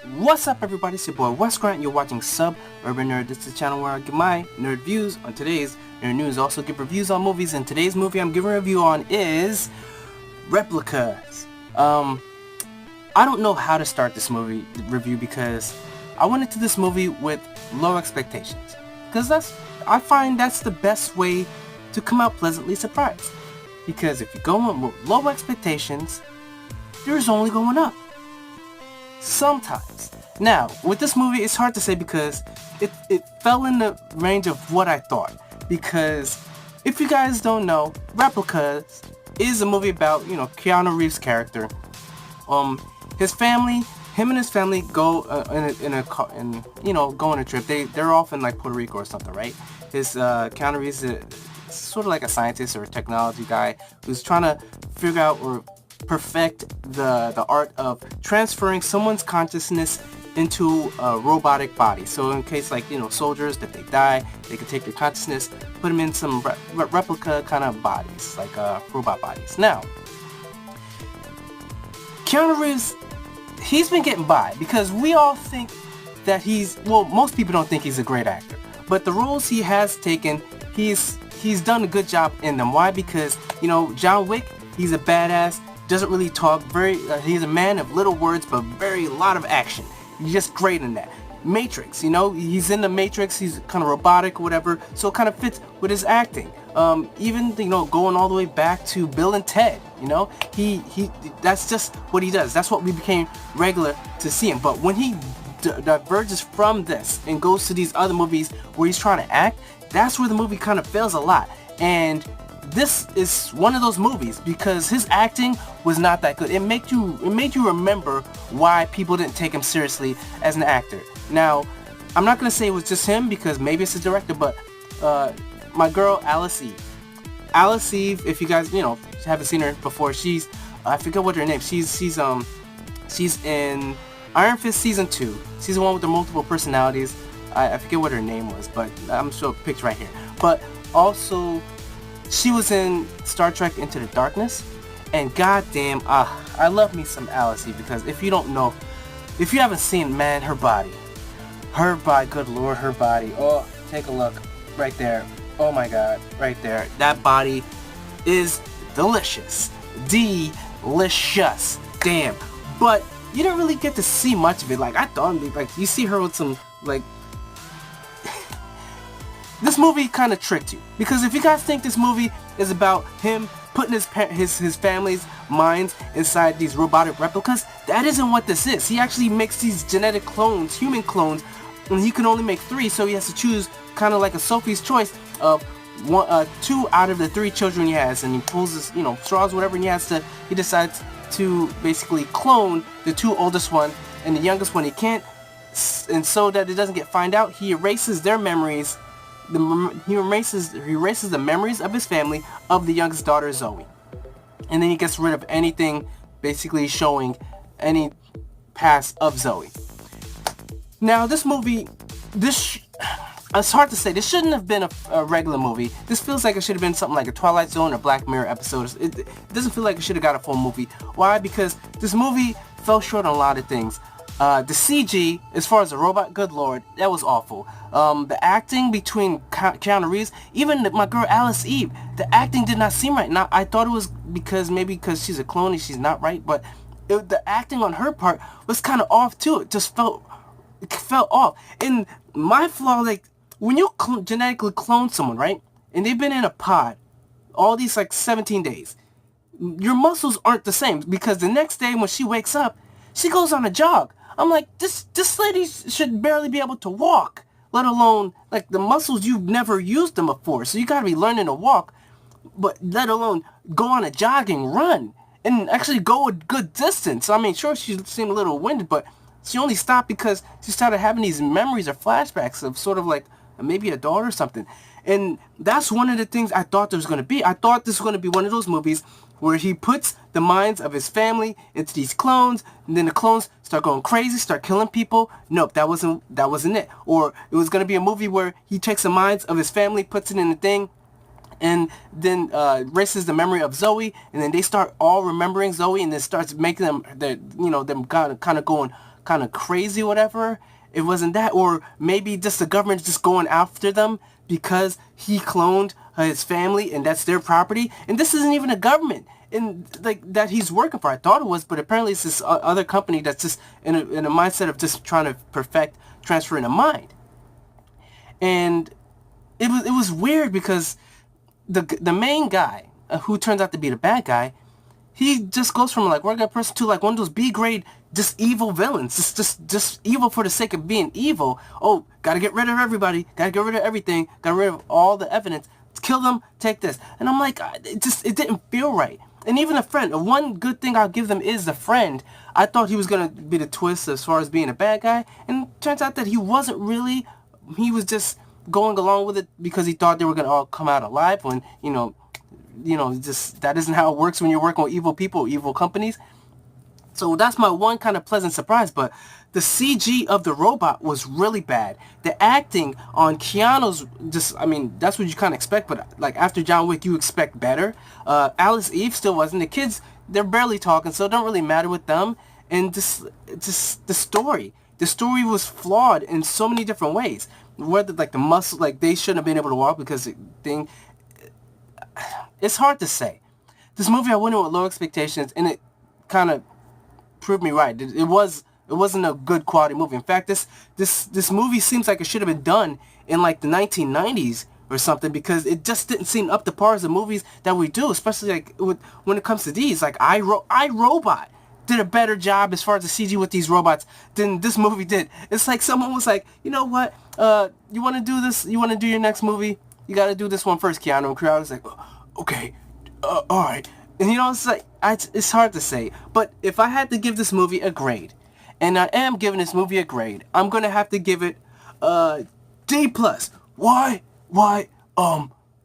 What's up, everybody? It's your boy Wes Grant. You're watching Suburban Nerd. This is the channel where I give my nerd views on today's nerd news. Also give reviews on movies, and today's movie I'm giving a review on is Replicas. I don't know how to start this movie review because I went into this movie with low expectations. Because I find that's the best way to come out pleasantly surprised. Because if you go in with low expectations, there's only going up. Sometimes. Now, with this movie, it's hard to say because it fell in the range of what I thought. Because if you guys don't know, Replicas is a movie about, Keanu Reeves' character. His family, him and his family go go on a trip. They're off in like Puerto Rico or something, right? His Keanu Reeves is sort of like a scientist or a technology guy who's trying to figure out or perfect the art of transferring someone's consciousness into a robotic body. So in case soldiers, that they die, they can take their consciousness, put them in some replica kind of bodies, like robot bodies. Now, Keanu Reeves, he's been getting by because we all think that most people don't think he's a great actor, but the roles he has taken, he's done a good job in them. Why? Because John Wick, he's a badass, doesn't really talk, he's a man of little words but a lot of action. He's just great in that. Matrix, he's in the Matrix, he's kind of robotic or whatever, so it kind of fits with his acting. Even going all the way back to Bill and Ted, he that's just what he does. That's what we became regular to see him. But when he diverges from this and goes to these other movies where he's trying to act, that's where the movie kind of fails a lot. And this is one of those movies because his acting was not that good. It made you remember why people didn't take him seriously as an actor. Now, I'm not gonna say it was just him because maybe it's the director, but my girl Alice Eve. Alice Eve, if you guys haven't seen her before, I forget what her name. She's in Iron Fist season 2. She's the one with the multiple personalities. I forget what her name was, but I'm sure a picture right here. But also, she was in Star Trek Into the Darkness, and goddamn, I love me some Alice Eve because if you don't know, if you haven't seen, man, her body, good lord, her body. Oh, take a look, right there. Oh my god, right there. That body is delicious, delicious. Damn, but you don't really get to see much of it. Like I thought, like you see her with some like. This movie kind of tricked you because if you guys think this movie is about him putting his family's minds inside these robotic replicas, that isn't what this is. He actually makes these genetic clones, human clones, and he can only make 3, so he has to choose kind of like a Sophie's choice of 2 out of the 3 children he has, and he pulls his straws, whatever, and he decides to basically clone the 2 oldest one, and the youngest one he can't, and so that it doesn't get found out, he erases their memories. He erases the memories of his family of the youngest daughter Zoe, and then he gets rid of anything basically showing any past of Zoe. Now this movie, it's hard to say. This shouldn't have been a regular movie. This feels like it should have been something like a Twilight Zone or Black Mirror episode. It doesn't feel like it should have got a full movie. Why? Because this movie fell short on a lot of things. The CG, as far as the robot, good lord, that was awful. The acting between Keanu Reeves, even my girl Alice Eve, the acting did not seem right. Now, I thought it was because she's a clone and she's not right, but the acting on her part was kind of off too. It just felt off. And my flaw, like, when you genetically clone someone, right, and they've been in a pod all these, 17 days, your muscles aren't the same because the next day when she wakes up, she goes on a jog. I'm like, this lady should barely be able to walk, let alone, like, the muscles, you've never used them before. So you gotta be learning to walk, but let alone go on a jogging run and actually go a good distance. I mean, sure, she seemed a little winded, but she only stopped because she started having these memories or flashbacks of sort of like maybe a daughter or something. And that's one of the things I thought there was going to be. I thought this was going to be one of those movies where he puts the minds of his family into these clones, and then the clones start going crazy, start killing people. Nope, that wasn't it. Or it was going to be a movie where he takes the minds of his family, puts it in the thing, and then erases the memory of Zoe, and then they start all remembering Zoe, and then starts making them, them kind of going kind of crazy or whatever. It wasn't that. Or maybe just the government just going after them because he cloned his family and that's their property. And this isn't even a government in like that he's working for. I thought it was, but apparently it's this other company that's just in a mindset of just trying to perfect transferring a mind. And it was weird because the main guy who turns out to be the bad guy, he just goes from like regular person to like one of those B grade just evil villains, just evil for the sake of being evil. Oh, gotta get rid of everybody, gotta get rid of everything, gotta get rid of all the evidence, kill them, take this. And I'm like, it didn't feel right. And even a friend, one good thing I'll give them is the friend. I thought he was gonna be the twist as far as being a bad guy, and it turns out that he wasn't really. He was just going along with it because he thought they were gonna all come out alive. When just that isn't how it works when you're working with evil people, evil companies. So that's my one kind of pleasant surprise. But the CG of the robot was really bad. The acting on Keanu's that's what you kind of expect. But like after John Wick, you expect better. Alice Eve still wasn't. The kids, they're barely talking, so it don't really matter with them. And just the story. The story was flawed in so many different ways. Whether like the muscle, like they shouldn't have been able to walk because it's hard to say. This movie I went in with low expectations, and it kind of proved me right. It wasn't a good quality movie. In fact, this movie seems like it should have been done in like the 1990s or something, because it just didn't seem up to par as the movies that we do, especially like when it comes to these. Like iRobot did a better job as far as the CG with these robots than this movie did. It's like someone was like, you know what? You want to do this? You want to do your next movie? You got to do this one first, Keanu. And Keanu was like, okay, all right. And it's like, it's hard to say. But if I had to give this movie a grade, and I am giving this movie a grade, I'm going to have to give it D+. Why?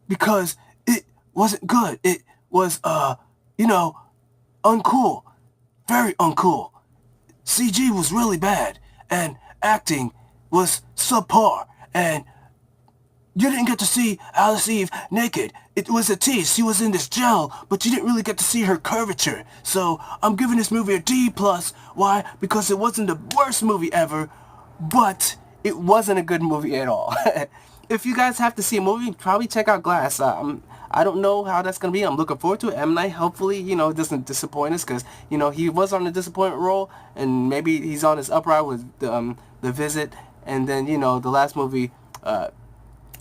Because it wasn't good. It was, uncool. Very uncool. CG was really bad, and acting was subpar, and you didn't get to see Alice Eve naked. It was a tease. She was in this gel, but you didn't really get to see her curvature. So I'm giving this movie a D+. Why? Because it wasn't the worst movie ever, but it wasn't a good movie at all. If you guys have to see a movie, probably check out Glass. I don't know how that's going to be. I'm looking forward to it. M. Night, hopefully, doesn't disappoint us, because, he was on the disappointment role, and maybe he's on his upright with the Visit, and then, the last movie,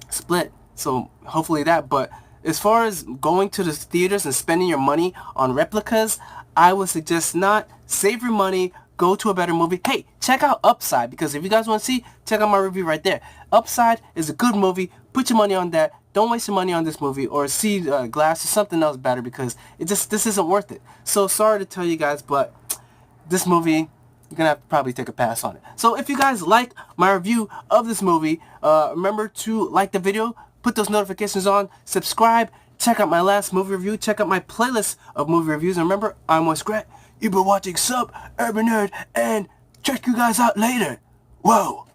Split. So hopefully that. But as far as going to the theaters and spending your money on Replicas, I would suggest not. Save your money. Go to a better movie. Hey, check out Upside, because if you guys want to see, check out my review right there. Upside is a good movie. Put your money on that. Don't waste your money on this movie, or see Glass or something else better, because this isn't worth it. So sorry to tell you guys, but this movie, you're gonna have to probably take a pass on it. So if you guys like my review of this movie, remember to like the video, put those notifications on, subscribe, check out my last movie review, check out my playlist of movie reviews, and remember, I'm Wes You've been watching Sub Urban Nerd, and check you guys out later. Whoa.